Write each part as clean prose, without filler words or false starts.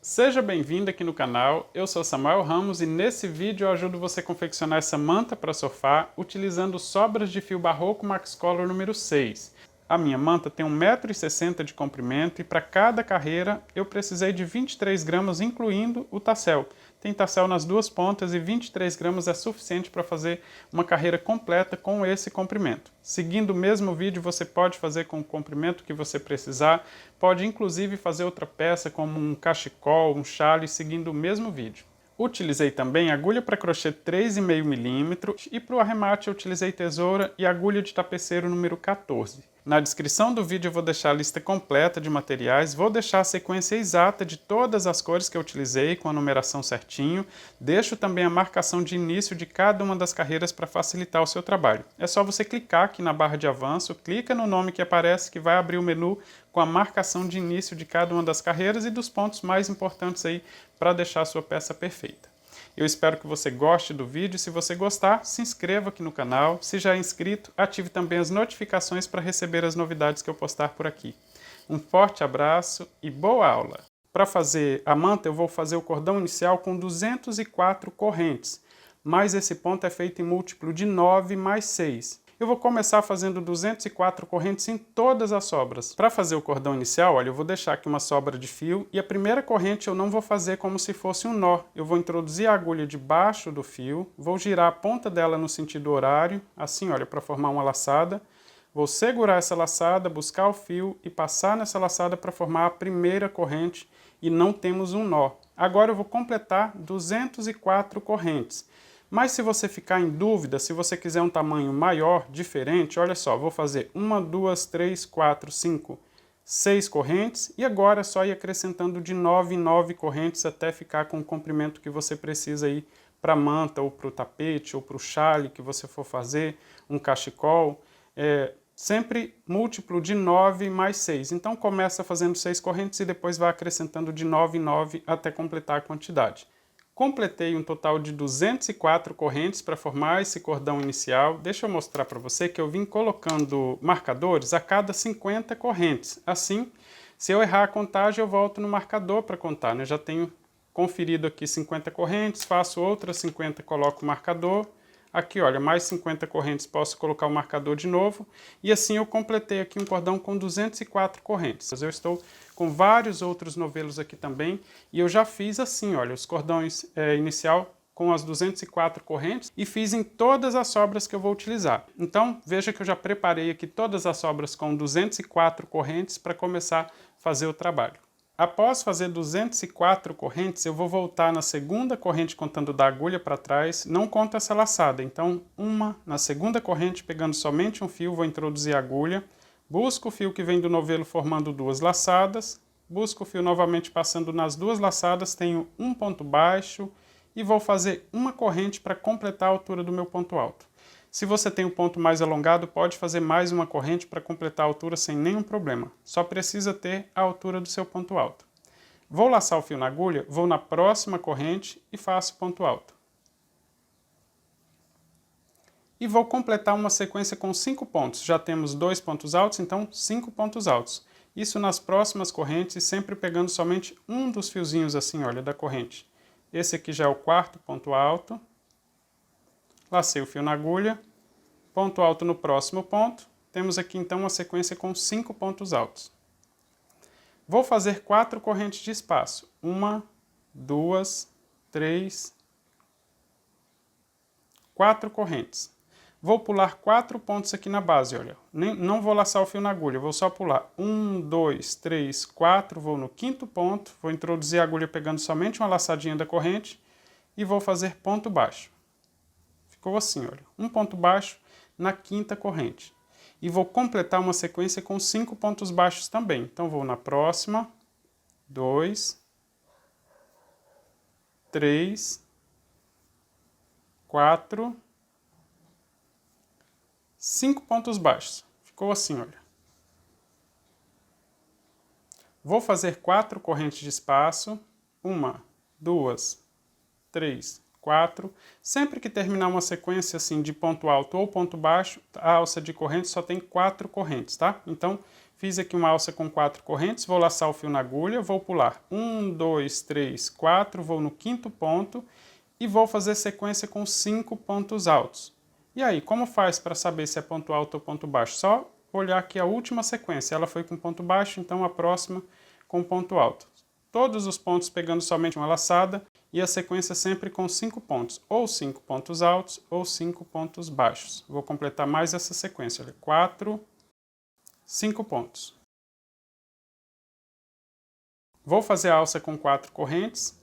Seja bem-vindo aqui no canal, eu sou Samuel Ramos e nesse vídeo eu ajudo você a confeccionar essa manta para sofá utilizando sobras de fio barroco Max Color número 6. A minha manta tem 1,60 m de comprimento e para cada carreira eu precisei de 23 gramas incluindo o tassel. Tem tassel nas duas pontas e 23 gramas é suficiente para fazer uma carreira completa com esse comprimento. Seguindo o mesmo vídeo você pode fazer com o comprimento que você precisar, pode inclusive fazer outra peça como um cachecol, um chale seguindo o mesmo vídeo. Utilizei também agulha para crochê 3,5 mm e para o arremate eu utilizei tesoura e agulha de tapeceiro número 14. Na descrição do vídeo eu vou deixar a lista completa de materiais, vou deixar a sequência exata de todas as cores que eu utilizei com a numeração certinho, deixo também a marcação de início de cada uma das carreiras para facilitar o seu trabalho. É só você clicar aqui na barra de avanço, clica no nome que aparece que vai abrir o menu com a marcação de início de cada uma das carreiras e dos pontos mais importantes aí para deixar a sua peça perfeita. Eu espero que você goste do vídeo. Se você gostar, se inscreva aqui no canal. Se já é inscrito, ative também as notificações para receber as novidades que eu postar por aqui. Um forte abraço e boa aula! Para fazer a manta, eu vou fazer o cordão inicial com 204 correntes, mas esse ponto é feito em múltiplo de 9 mais 6. Eu vou começar fazendo 204 correntes em todas as sobras. Para fazer o cordão inicial, olha, eu vou deixar aqui uma sobra de fio e a primeira corrente eu não vou fazer como se fosse um nó. Eu vou introduzir a agulha debaixo do fio, vou girar a ponta dela no sentido horário, assim, olha, para formar uma laçada. Vou segurar essa laçada, buscar o fio e passar nessa laçada para formar a primeira corrente e não temos um nó. Agora eu vou completar 204 correntes. Mas se você ficar em dúvida, se você quiser um tamanho maior, diferente, olha só, vou fazer 1, 2, 3, 4, 5, 6 correntes e agora é só ir acrescentando de 9 em 9 correntes até ficar com o comprimento que você precisa aí para a manta ou para o tapete ou para o chale que você for fazer, um cachecol, sempre múltiplo de 9 mais 6. Então começa fazendo 6 correntes e depois vai acrescentando de 9 em 9 até completar a quantidade. Completei um total de 204 correntes para formar esse cordão inicial. Deixa eu mostrar para você que eu vim colocando marcadores a cada 50 correntes. Assim, se eu errar a contagem, eu volto no marcador para contar, né? Já tenho conferido aqui 50 correntes, faço outras 50, coloco o marcador. Aqui, olha, mais 50 correntes, posso colocar o marcador de novo. E assim eu completei aqui um cordão com 204 correntes. Eu estou com vários outros novelos aqui também. E eu já fiz assim, olha, os cordões inicial com as 204 correntes. E fiz em todas as sobras que eu vou utilizar. Então, veja que eu já preparei aqui todas as sobras com 204 correntes para começar a fazer o trabalho. Após fazer 204 correntes, eu vou voltar na segunda corrente contando da agulha para trás, não conta essa laçada, então na segunda corrente pegando somente um fio, vou introduzir a agulha, busco o fio que vem do novelo formando duas laçadas, busco o fio novamente passando nas duas laçadas, tenho um ponto baixo e vou fazer uma corrente para completar a altura do meu ponto alto. Se você tem um ponto mais alongado, pode fazer mais uma corrente para completar a altura sem nenhum problema. Só precisa ter a altura do seu ponto alto. Vou laçar o fio na agulha, vou na próxima corrente e faço ponto alto. E vou completar uma sequência com 5 pontos. Já temos 2 pontos altos, então 5 pontos altos. Isso nas próximas correntes, sempre pegando somente um dos fiozinhos assim, olha, da corrente. Esse aqui já é o quarto ponto alto. Lacei o fio na agulha, ponto alto no próximo ponto, temos aqui então uma sequência com 5 pontos altos. Vou fazer 4 correntes de espaço, 1, 2, 3, 4 correntes. Vou pular 4 pontos aqui na base, olha, não vou laçar o fio na agulha, vou só pular 1, 2, 3, 4, vou no quinto ponto, vou introduzir a agulha pegando somente uma laçadinha da corrente e vou fazer ponto baixo. Ficou assim, olha, um ponto baixo na quinta corrente. E vou completar uma sequência com 5 pontos baixos também. Então, vou na próxima, 2, 3, 4, 5 pontos baixos. Ficou assim, olha. Vou fazer 4 correntes de espaço, 1, 2, 3, 4. Sempre que terminar uma sequência assim de ponto alto ou ponto baixo, a alça de corrente só tem 4 correntes, tá? Então, Fiz aqui uma alça com 4 correntes, vou laçar o fio na agulha, vou pular 1, 2, 3, 4, vou no 5º ponto e vou fazer sequência com 5 pontos altos. E aí, como faz para saber se é ponto alto ou ponto baixo? Só olhar aqui a última sequência, ela foi com ponto baixo, então a próxima com ponto alto. Todos os pontos pegando somente uma laçada e a sequência sempre com 5 pontos, ou 5 pontos altos ou 5 pontos baixos. Vou completar mais essa sequência, olha, 4, 5 pontos. Vou fazer a alça com 4 correntes,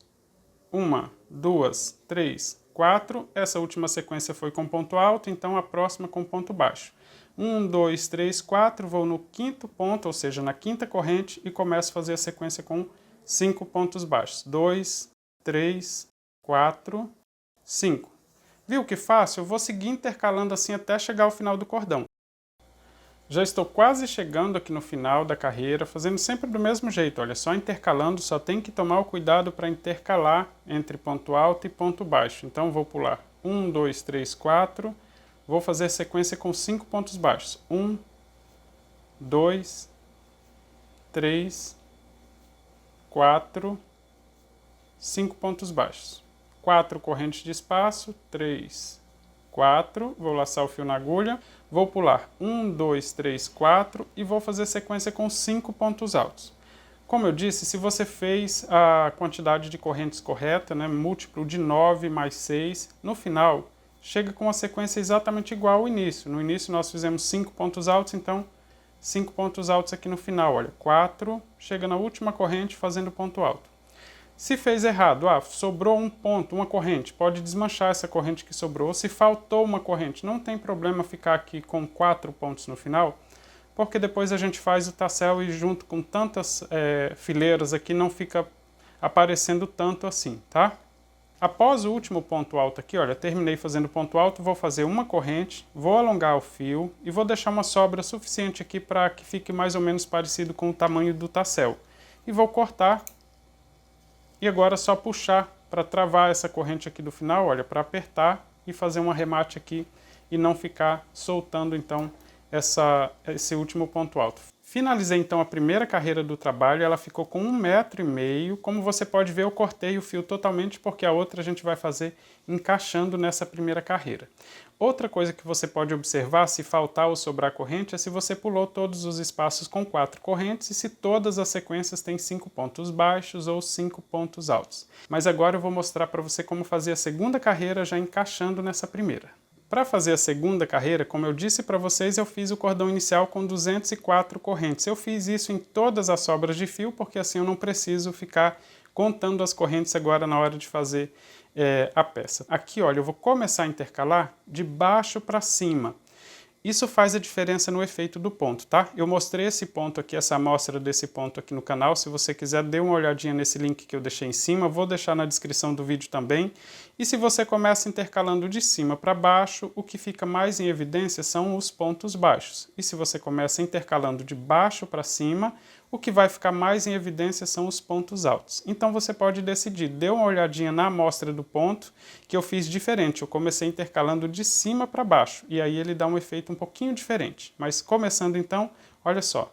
1, 2, 3, 4, essa última sequência foi com ponto alto, então a próxima com ponto baixo. 1, 2, 3, 4, vou no 5º ponto, ou seja, na 5ª corrente, e começo a fazer a sequência com 5 pontos baixos. 2, 3, 4, 5. Viu que fácil? Eu vou seguir intercalando assim até chegar ao final do cordão. Já estou quase chegando aqui no final da carreira, fazendo sempre do mesmo jeito, olha, só intercalando, só tem que tomar o cuidado para intercalar entre ponto alto e ponto baixo. Então vou pular 1, 2, 3, 4, vou fazer sequência com 5 pontos baixos. 1, 2, 3, 4, 5 pontos baixos. 4 correntes de espaço, 3, 4, vou laçar o fio na agulha, vou pular 1, 2, 3, 4 e vou fazer sequência com 5 pontos altos. Como eu disse, se você fez a quantidade de correntes correta, né, múltiplo de 9 mais 6, no final chega com uma sequência exatamente igual ao início. No início nós fizemos 5 pontos altos, então 5 pontos altos aqui no final, olha, 4, chega na última corrente fazendo ponto alto. Se fez errado, sobrou um ponto, uma corrente, pode desmanchar essa corrente que sobrou. Se faltou uma corrente, não tem problema ficar aqui com 4 pontos no final, porque depois a gente faz o tassel e junto com tantas fileiras aqui não fica aparecendo tanto assim, tá? Após o último ponto alto aqui, olha, terminei fazendo ponto alto, vou fazer uma corrente, vou alongar o fio e vou deixar uma sobra suficiente aqui para que fique mais ou menos parecido com o tamanho do tassel. E vou cortar. E agora é só puxar para travar essa corrente aqui do final, olha, para apertar e fazer um arremate aqui e não ficar soltando então esse último ponto alto. Finalizei então a primeira carreira do trabalho, ela ficou com 1,5 m. Como você pode ver, eu cortei o fio totalmente porque a outra a gente vai fazer encaixando nessa primeira carreira. Outra coisa que você pode observar se faltar ou sobrar corrente é se você pulou todos os espaços com 4 correntes e se todas as sequências têm 5 pontos baixos ou 5 pontos altos. Mas agora eu vou mostrar para você como fazer a segunda carreira já encaixando nessa primeira. Para fazer a segunda carreira, como eu disse para vocês, eu fiz o cordão inicial com 204 correntes. Eu fiz isso em todas as sobras de fio, porque assim eu não preciso ficar contando as correntes agora na hora de fazer a peça. Aqui, olha, eu vou começar a intercalar de baixo para cima. Isso faz a diferença no efeito do ponto, tá? Eu mostrei esse ponto aqui, essa amostra desse ponto aqui no canal. Se você quiser, dê uma olhadinha nesse link que eu deixei em cima. Vou deixar na descrição do vídeo também. E se você começa intercalando de cima para baixo, o que fica mais em evidência são os pontos baixos. E se você começa intercalando de baixo para cima, o que vai ficar mais em evidência são os pontos altos. Então você pode decidir, dê uma olhadinha na amostra do ponto, que eu fiz diferente. Eu comecei intercalando de cima para baixo, e aí ele dá um efeito um pouquinho diferente. Mas começando então, olha só,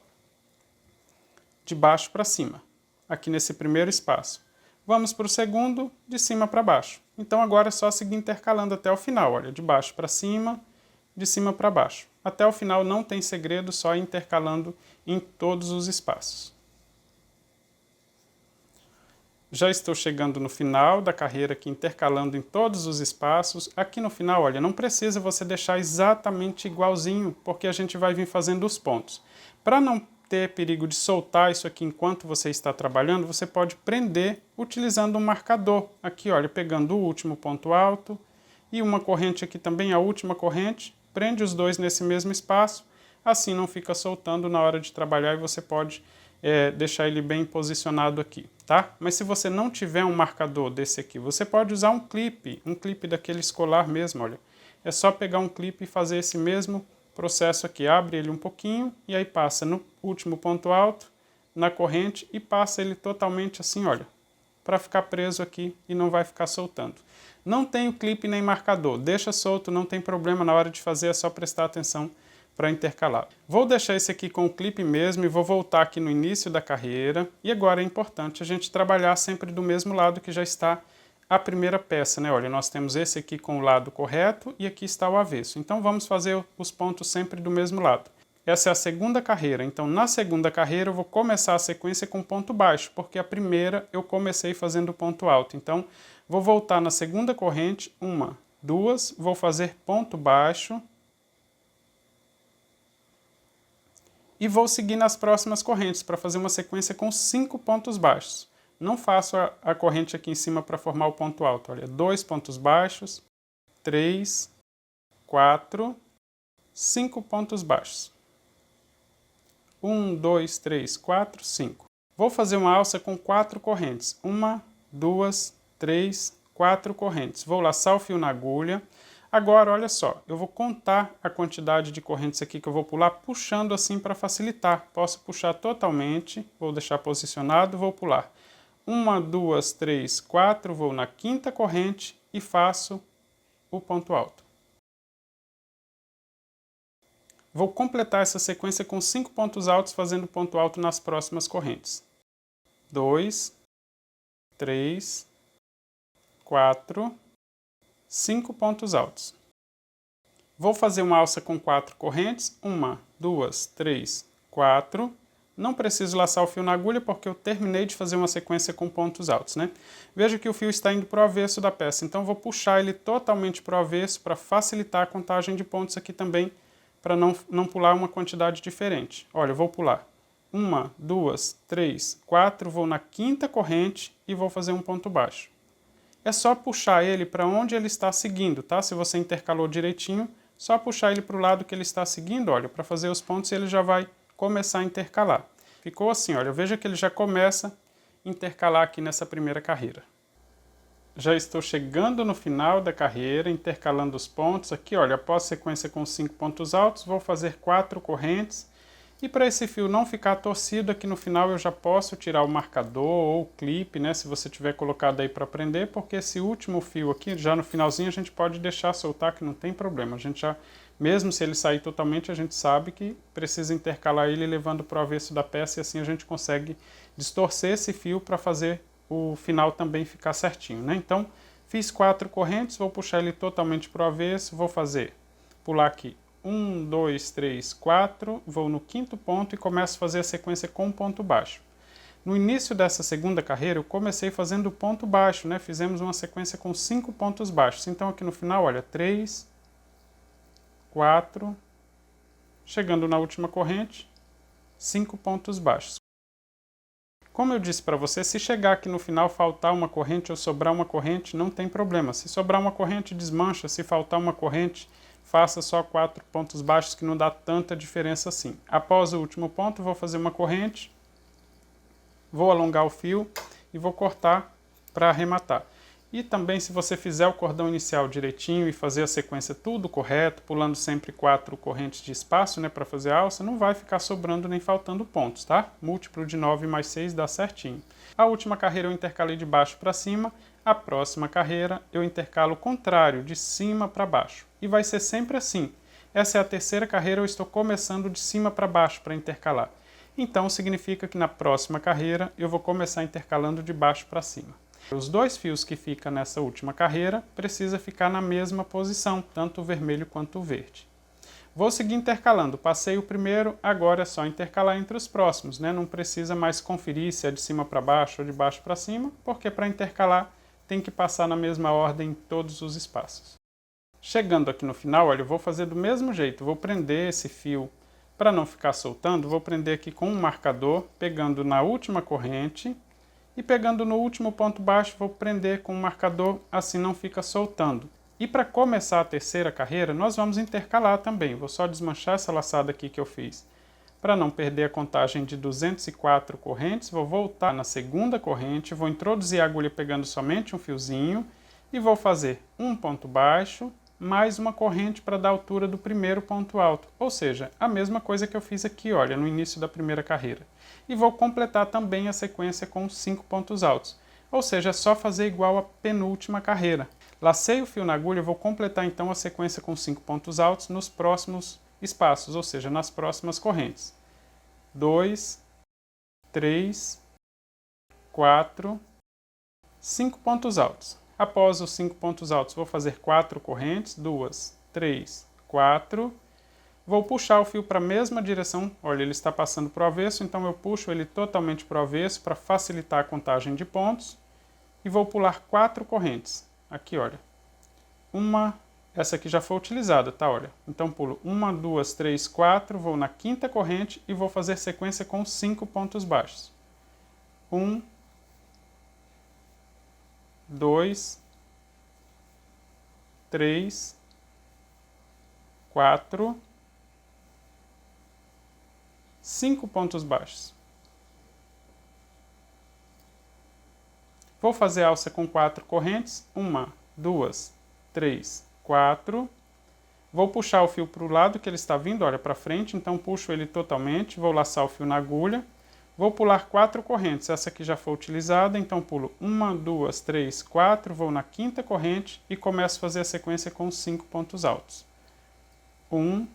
de baixo para cima, aqui nesse primeiro espaço. Vamos para o segundo, de cima para baixo. Então agora é só seguir intercalando até o final, olha, de baixo para cima, de cima para baixo. Até o final não tem segredo, só intercalando em todos os espaços. Já estou chegando no final da carreira aqui, intercalando em todos os espaços. Aqui no final, olha, não precisa você deixar exatamente igualzinho, porque a gente vai vir fazendo os pontos. Para não ter perigo de soltar isso aqui enquanto você está trabalhando, você pode prender utilizando um marcador. Aqui, olha, pegando o último ponto alto e uma corrente aqui também, a última corrente, prende os dois nesse mesmo espaço, assim não fica soltando na hora de trabalhar e você pode deixar ele bem posicionado aqui, tá? Mas se você não tiver um marcador desse aqui, você pode usar um clipe daquele escolar mesmo, olha. É só pegar um clipe e fazer esse mesmo processo aqui, abre ele um pouquinho e aí passa no último ponto alto, na corrente e passa ele totalmente assim, olha, para ficar preso aqui e não vai ficar soltando. Não tem o clipe nem marcador, deixa solto, não tem problema, na hora de fazer é só prestar atenção para intercalar. Vou deixar esse aqui com o clipe mesmo e vou voltar aqui no início da carreira. E agora é importante a gente trabalhar sempre do mesmo lado que já está a primeira peça, né? Olha, nós temos esse aqui com o lado correto e aqui está o avesso. Então vamos fazer os pontos sempre do mesmo lado. Essa é a segunda carreira, então na segunda carreira eu vou começar a sequência com ponto baixo, porque a primeira eu comecei fazendo ponto alto. Então vou voltar na segunda corrente, 1, 2, vou fazer ponto baixo e vou seguir nas próximas correntes para fazer uma sequência com 5 pontos baixos. Não faço a corrente aqui em cima para formar o ponto alto. Olha, 2 pontos baixos, 3, 4, 5 pontos baixos. 1, 2, 3, 4, 5. Vou fazer uma alça com 4 correntes. 1, 2, 3, 4 correntes. Vou laçar o fio na agulha. Agora, olha só, eu vou contar a quantidade de correntes aqui que eu vou pular, puxando assim para facilitar. Posso puxar totalmente, vou deixar posicionado, vou pular. 1, 2, 3, 4, vou na quinta corrente e faço o ponto alto. Vou completar essa sequência com 5 pontos altos, fazendo ponto alto nas próximas correntes. 2, 3, 4, 5 pontos altos. Vou fazer uma alça com 4 correntes. 1, 2, 3, 4. Não preciso laçar o fio na agulha porque eu terminei de fazer uma sequência com pontos altos, né? Veja que o fio está indo para o avesso da peça, então vou puxar ele totalmente para o avesso para facilitar a contagem de pontos aqui também, para não pular uma quantidade diferente. Olha, eu vou pular 1, 2, 3, 4, vou na quinta corrente e vou fazer um ponto baixo. É só puxar ele para onde ele está seguindo, tá? Se você intercalou direitinho, só puxar ele para o lado que ele está seguindo, olha, para fazer os pontos ele já vai começar a intercalar. Ficou assim, olha, veja que ele já começa a intercalar aqui nessa primeira carreira. Já estou chegando no final da carreira, intercalando os pontos. Aqui, olha, após sequência com 5 pontos altos, vou fazer 4 correntes. E para esse fio não ficar torcido, aqui no final eu já posso tirar o marcador ou o clipe, né, se você tiver colocado aí para prender, porque esse último fio aqui, já no finalzinho, a gente pode deixar soltar, que não tem problema. A gente já, mesmo se ele sair totalmente, a gente sabe que precisa intercalar ele levando para o avesso da peça e assim a gente consegue distorcer esse fio para fazer o final também ficar certinho, né? Então, fiz 4 correntes, vou puxar ele totalmente para o avesso, vou pular aqui 1, 2, 3, 4, vou no quinto ponto e começo a fazer a sequência com ponto baixo. No início dessa segunda carreira, eu comecei fazendo ponto baixo, né? Fizemos uma sequência com 5 pontos baixos. Então, aqui no final, olha, 3, 4, chegando na última corrente, 5 pontos baixos. Como eu disse para você, se chegar aqui no final faltar uma corrente ou sobrar uma corrente, não tem problema. Se sobrar uma corrente, desmancha. Se faltar uma corrente, faça só 4 pontos baixos, que não dá tanta diferença assim. Após o último ponto, vou fazer uma corrente, vou alongar o fio e vou cortar para arrematar. E também, se você fizer o cordão inicial direitinho e fazer a sequência tudo correto, pulando sempre 4 correntes de espaço, né, para fazer a alça, não vai ficar sobrando nem faltando pontos, tá? Múltiplo de 9 mais 6 dá certinho. A última carreira eu intercalei de baixo para cima, a próxima carreira eu intercalo o contrário, de cima para baixo. E vai ser sempre assim. Essa é a terceira carreira, eu estou começando de cima para baixo para intercalar. Então, significa que na próxima carreira eu vou começar intercalando de baixo para cima. Os 2 fios que ficam nessa última carreira precisa ficar na mesma posição, tanto o vermelho quanto o verde. Vou seguir intercalando. Passei o primeiro, agora é só intercalar entre os próximos, né? Não precisa mais conferir se é de cima para baixo ou de baixo para cima, porque para intercalar tem que passar na mesma ordem em todos os espaços. Chegando aqui no final, olha, eu vou fazer do mesmo jeito. Vou prender esse fio para não ficar soltando. Vou prender aqui com um marcador, pegando na última corrente. E pegando no último ponto baixo, vou prender com o marcador, assim não fica soltando. E para começar a terceira carreira, nós vamos intercalar também. Vou só desmanchar essa laçada aqui que eu fiz. Para não perder a contagem de 204 correntes, vou voltar na segunda corrente, vou introduzir a agulha pegando somente um fiozinho e vou fazer um ponto baixo, mais uma corrente para dar a altura do primeiro ponto alto. Ou seja, a mesma coisa que eu fiz aqui, olha, no início da primeira carreira. E vou completar também a sequência com 5 pontos altos. Ou seja, é só fazer igual à penúltima carreira. Lacei o fio na agulha, vou completar então a sequência com 5 pontos altos nos próximos espaços, ou seja, nas próximas correntes. 2, 3, 4, 5 pontos altos. Após os 5 pontos altos, vou fazer 4 correntes, 2, 3, 4. Vou puxar o fio para a mesma direção. Olha, ele está passando para o avesso, então eu puxo ele totalmente para o avesso para facilitar a contagem de pontos. E vou pular 4 correntes. Aqui, olha. Essa aqui já foi utilizada, tá? Olha. Então pulo 1, 2, 3, 4, vou na quinta corrente e vou fazer sequência com 5 pontos baixos. 1, 2, 3, 4, 5 pontos baixos. Vou fazer alça com 4 correntes. 1, 2, 3, 4. Vou puxar o fio para o lado que ele está vindo, olha, para frente. Então puxo ele totalmente. Vou laçar o fio na agulha. Vou pular 4 correntes. Essa aqui já foi utilizada, então pulo 1, 2, 3, 4. Vou na quinta corrente e começo a fazer a sequência com 5 pontos altos. 1,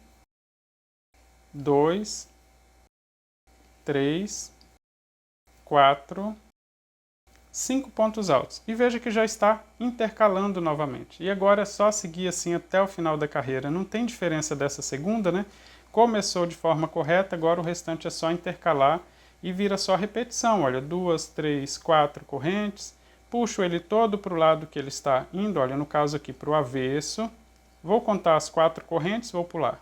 2, 3, 4, 5 pontos altos. E veja que já está intercalando novamente. E agora é só seguir assim até o final da carreira. Não tem diferença dessa segunda, né? Começou de forma correta, agora o restante é só intercalar e vira só repetição. Olha, 2, 3, 4 correntes. Puxo ele todo para o lado que ele está indo, olha, no caso aqui para o avesso. Vou contar as 4 correntes, vou pular.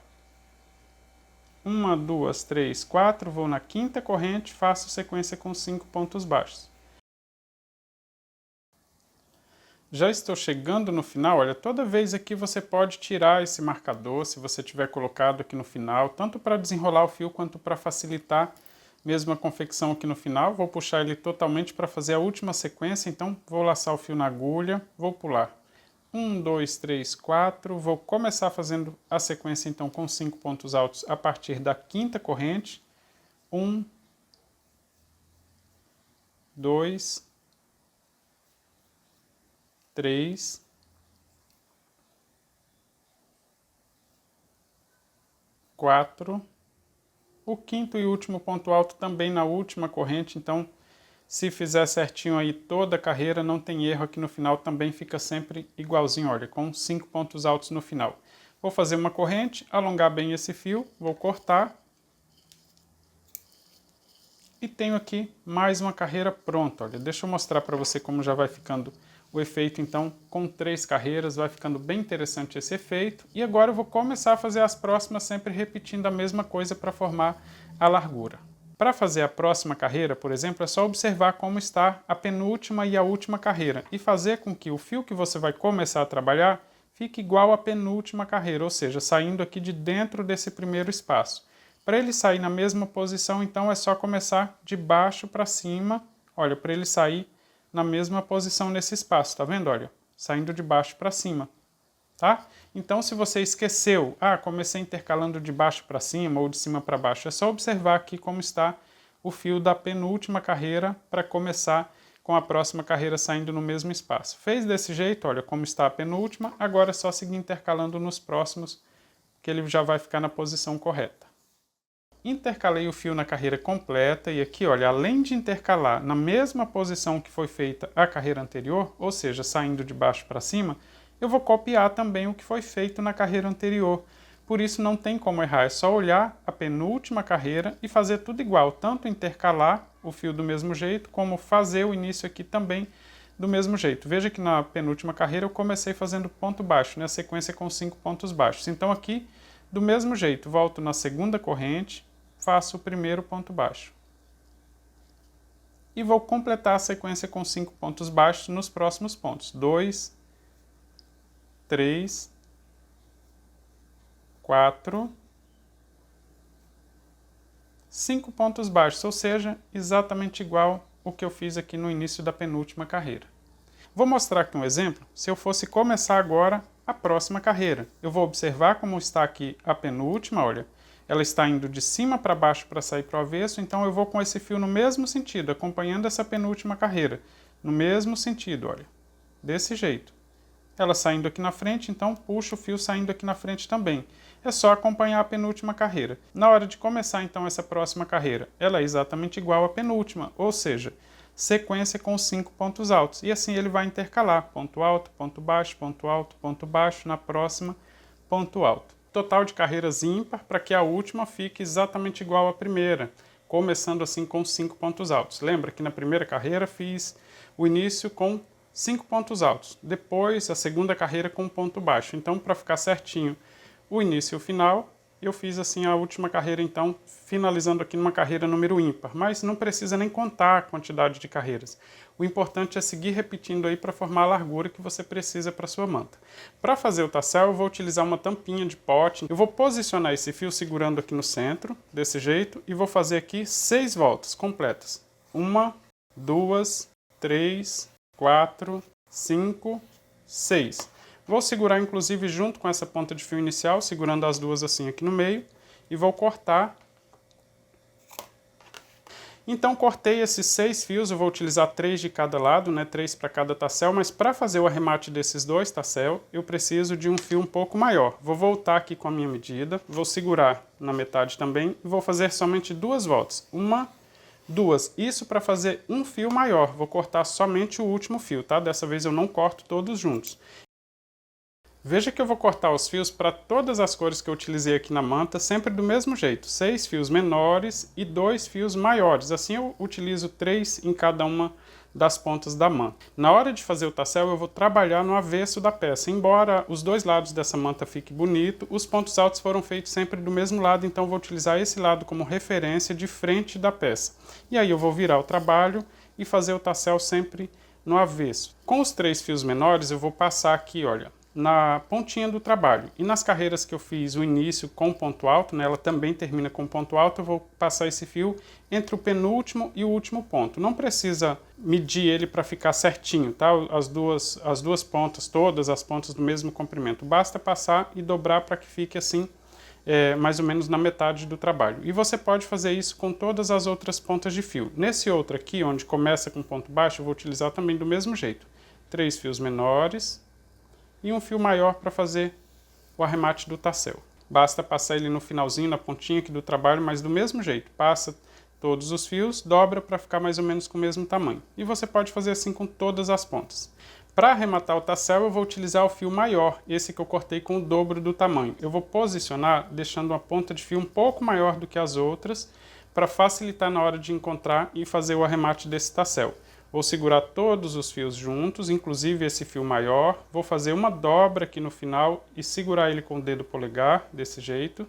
1, 2, 3, 4, vou na quinta corrente, faço sequência com 5 pontos baixos. Já estou chegando no final, olha, toda vez aqui você pode tirar esse marcador, se você tiver colocado aqui no final, tanto para desenrolar o fio quanto para facilitar mesmo a confecção aqui no final. Vou puxar ele totalmente para fazer a última sequência, então vou laçar o fio na agulha, vou pular. 1, 2, 3, 4, vou começar fazendo a sequência então com 5 pontos altos a partir da quinta corrente. 1, 2, 3, 4, o quinto e último ponto alto também na última corrente, então se fizer certinho aí toda a carreira, não tem erro aqui no final, também fica sempre igualzinho, olha, com 5 pontos altos no final. Vou fazer uma corrente, alongar bem esse fio, vou cortar. E tenho aqui mais uma carreira pronta, olha, deixa eu mostrar para você como já vai ficando o efeito, então, com 3 carreiras, vai ficando bem interessante esse efeito. E agora eu vou começar a fazer as próximas sempre repetindo a mesma coisa para formar a largura. Para fazer a próxima carreira, por exemplo, é só observar como está a penúltima e a última carreira e fazer com que o fio que você vai começar a trabalhar fique igual à penúltima carreira, ou seja, saindo aqui de dentro desse primeiro espaço. Para ele sair na mesma posição, então, é só começar de baixo para cima, olha, para ele sair na mesma posição nesse espaço, tá vendo? Olha, saindo de baixo para cima, tá? Então, se você esqueceu, comecei intercalando de baixo para cima ou de cima para baixo, é só observar aqui como está o fio da penúltima carreira para começar com a próxima carreira saindo no mesmo espaço. Fez desse jeito, olha como está a penúltima, agora é só seguir intercalando nos próximos, que ele já vai ficar na posição correta. Intercalei o fio na carreira completa e aqui, olha, além de intercalar na mesma posição que foi feita a carreira anterior, ou seja, saindo de baixo para cima, eu vou copiar também o que foi feito na carreira anterior. Por isso não tem como errar, é só olhar a penúltima carreira e fazer tudo igual, tanto intercalar o fio do mesmo jeito, como fazer o início aqui também do mesmo jeito. Veja que na penúltima carreira eu comecei fazendo ponto baixo, né? A sequência com 5 pontos baixos. Então aqui, do mesmo jeito, volto na segunda corrente, faço o primeiro ponto baixo. E vou completar a sequência com 5 pontos baixos nos próximos pontos. 2, 3, 4, 5 pontos baixos, ou seja, exatamente igual o que eu fiz aqui no início da penúltima carreira. Vou mostrar aqui um exemplo, se eu fosse começar agora a próxima carreira. Eu vou observar como está aqui a penúltima, olha, ela está indo de cima para baixo para sair para o avesso, então eu vou com esse fio no mesmo sentido, acompanhando essa penúltima carreira, no mesmo sentido, olha, desse jeito. ela saindo aqui na frente, então puxo o fio saindo aqui na frente também. É só acompanhar a penúltima carreira. Na hora de começar então essa próxima carreira, ela é exatamente igual à penúltima, ou seja, sequência com 5 pontos altos. E assim ele vai intercalar, ponto alto, ponto baixo, na próxima, ponto alto. Total de carreiras ímpar para que a última fique exatamente igual à primeira, começando assim com 5 pontos altos. Lembra que na primeira carreira fiz o início com 5 pontos altos, depois a segunda carreira com um ponto baixo. Então, para ficar certinho o início e o final, eu fiz assim a última carreira, então, finalizando aqui numa carreira número ímpar. Mas não precisa nem contar a quantidade de carreiras. O importante é seguir repetindo aí para formar a largura que você precisa para sua manta. Para fazer o tassel, eu vou utilizar uma tampinha de pote. Eu vou posicionar esse fio segurando aqui no centro, desse jeito, e vou fazer aqui 6 voltas completas. 1, 2, 3, 4, 5, 6. Vou segurar inclusive junto com essa ponta de fio inicial, segurando as duas assim aqui no meio, e vou cortar. Então cortei esses 6 fios, eu vou utilizar 3 de cada lado, né, 3 para cada tassel, mas para fazer o arremate desses 2 tassel, eu preciso de um fio um pouco maior. Vou voltar aqui com a minha medida, vou segurar na metade também, e vou fazer somente 2 voltas. 1, 2. Isso para fazer um fio maior, vou cortar somente o último fio, tá? Dessa vez eu não corto todos juntos. Veja que eu vou cortar os fios para todas as cores que eu utilizei aqui na manta, sempre do mesmo jeito. 6 fios menores e 2 fios maiores. Assim eu utilizo 3 em cada uma das pontas da manta. Na hora de fazer o tassel eu vou trabalhar no avesso da peça. Embora os dois lados dessa manta fiquem bonito, os pontos altos foram feitos sempre do mesmo lado, então eu vou utilizar esse lado como referência de frente da peça. E aí eu vou virar o trabalho e fazer o tassel sempre no avesso. Com os 3 fios menores eu vou passar aqui, olha, na pontinha do trabalho. E nas carreiras que eu fiz o início com ponto alto, né, ela também termina com ponto alto, eu vou passar esse fio entre o penúltimo e o último ponto. Não precisa medir ele para ficar certinho, tá? As duas pontas, todas as pontas do mesmo comprimento. Basta passar e dobrar para que fique assim, mais ou menos na metade do trabalho. E você pode fazer isso com todas as outras pontas de fio. Nesse outro aqui, onde começa com ponto baixo, eu vou utilizar também do mesmo jeito. 3 fios menores e um fio maior para fazer o arremate do tassel. Basta passar ele no finalzinho, na pontinha aqui do trabalho, mas do mesmo jeito. Passa todos os fios, dobra para ficar mais ou menos com o mesmo tamanho. E você pode fazer assim com todas as pontas. Para arrematar o tassel, eu vou utilizar o fio maior, esse que eu cortei com o dobro do tamanho. Eu vou posicionar deixando uma ponta de fio um pouco maior do que as outras, para facilitar na hora de encontrar e fazer o arremate desse tassel. Vou segurar todos os fios juntos, inclusive esse fio maior. Vou fazer uma dobra aqui no final e segurar ele com o dedo polegar, desse jeito.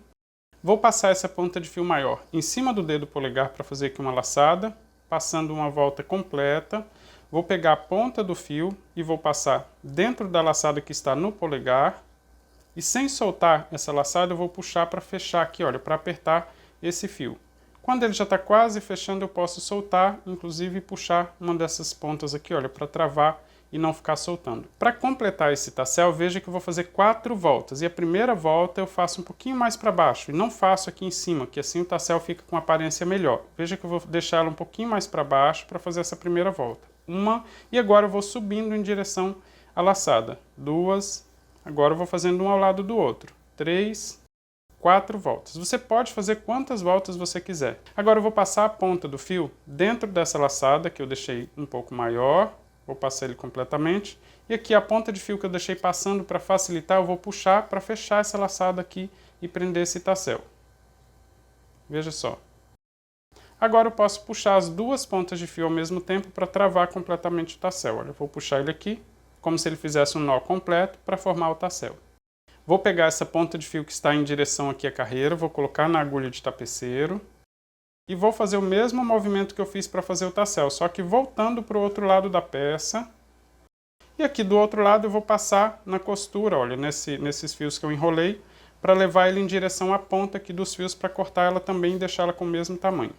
Vou passar essa ponta de fio maior em cima do dedo polegar para fazer aqui uma laçada, passando uma volta completa. Vou pegar a ponta do fio e vou passar dentro da laçada que está no polegar. E sem soltar essa laçada, eu vou puxar para fechar aqui, olha, para apertar esse fio. Quando ele já está quase fechando, eu posso soltar, inclusive puxar uma dessas pontas aqui, olha, para travar e não ficar soltando. Para completar esse tassel, veja que eu vou fazer 4 voltas. E a primeira volta eu faço um pouquinho mais para baixo e não faço aqui em cima, que assim o tassel fica com uma aparência melhor. Veja que eu vou deixar ela um pouquinho mais para baixo para fazer essa primeira volta. 1, e agora eu vou subindo em direção à laçada. 2, agora eu vou fazendo um ao lado do outro. 3, 4 voltas. Você pode fazer quantas voltas você quiser. Agora eu vou passar a ponta do fio dentro dessa laçada que eu deixei um pouco maior. Vou passar ele completamente. E aqui a ponta de fio que eu deixei passando para facilitar, eu vou puxar para fechar essa laçada aqui e prender esse tassel. Veja só. Agora eu posso puxar as duas pontas de fio ao mesmo tempo para travar completamente o tassel. Olha, eu vou puxar ele aqui, como se ele fizesse um nó completo para formar o tassel. Vou pegar essa ponta de fio que está em direção aqui à carreira, vou colocar na agulha de tapeceiro e vou fazer o mesmo movimento que eu fiz para fazer o tassel, só que voltando para o outro lado da peça. E aqui do outro lado eu vou passar na costura, olha, nesses fios que eu enrolei, para levar ele em direção à ponta aqui dos fios para cortar ela também e deixá-la com o mesmo tamanho.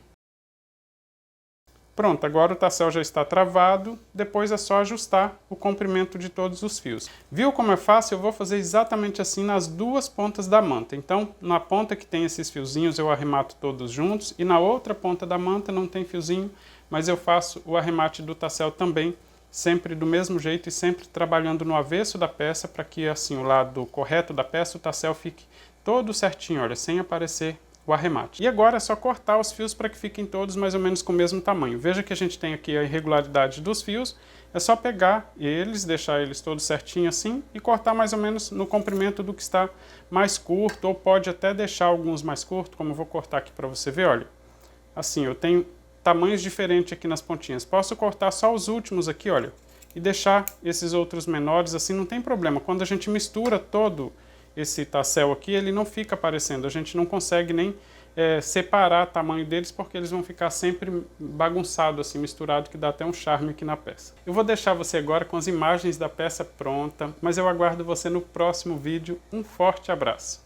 Pronto, agora o tassel já está travado, depois é só ajustar o comprimento de todos os fios. Viu como é fácil? Eu vou fazer exatamente assim nas duas pontas da manta. Então, na ponta que tem esses fiozinhos eu arremato todos juntos e na outra ponta da manta não tem fiozinho, mas eu faço o arremate do tassel também sempre do mesmo jeito e sempre trabalhando no avesso da peça para que assim o lado correto da peça, o tassel fique todo certinho, olha, sem aparecer o arremate. E agora é só cortar os fios para que fiquem todos mais ou menos com o mesmo tamanho. Veja que a gente tem aqui a irregularidade dos fios, é só pegar eles, deixar eles todos certinho assim e cortar mais ou menos no comprimento do que está mais curto, ou pode até deixar alguns mais curtos, como eu vou cortar aqui para você ver, olha. Assim, eu tenho tamanhos diferentes aqui nas pontinhas. Posso cortar só os últimos aqui, olha, e deixar esses outros menores, assim não tem problema. Quando a gente mistura todo esse tassel aqui, ele não fica aparecendo. A gente não consegue nem separar o tamanho deles, porque eles vão ficar sempre bagunçados, assim, misturado, que dá até um charme aqui na peça. Eu vou deixar você agora com as imagens da peça pronta, mas eu aguardo você no próximo vídeo. Um forte abraço!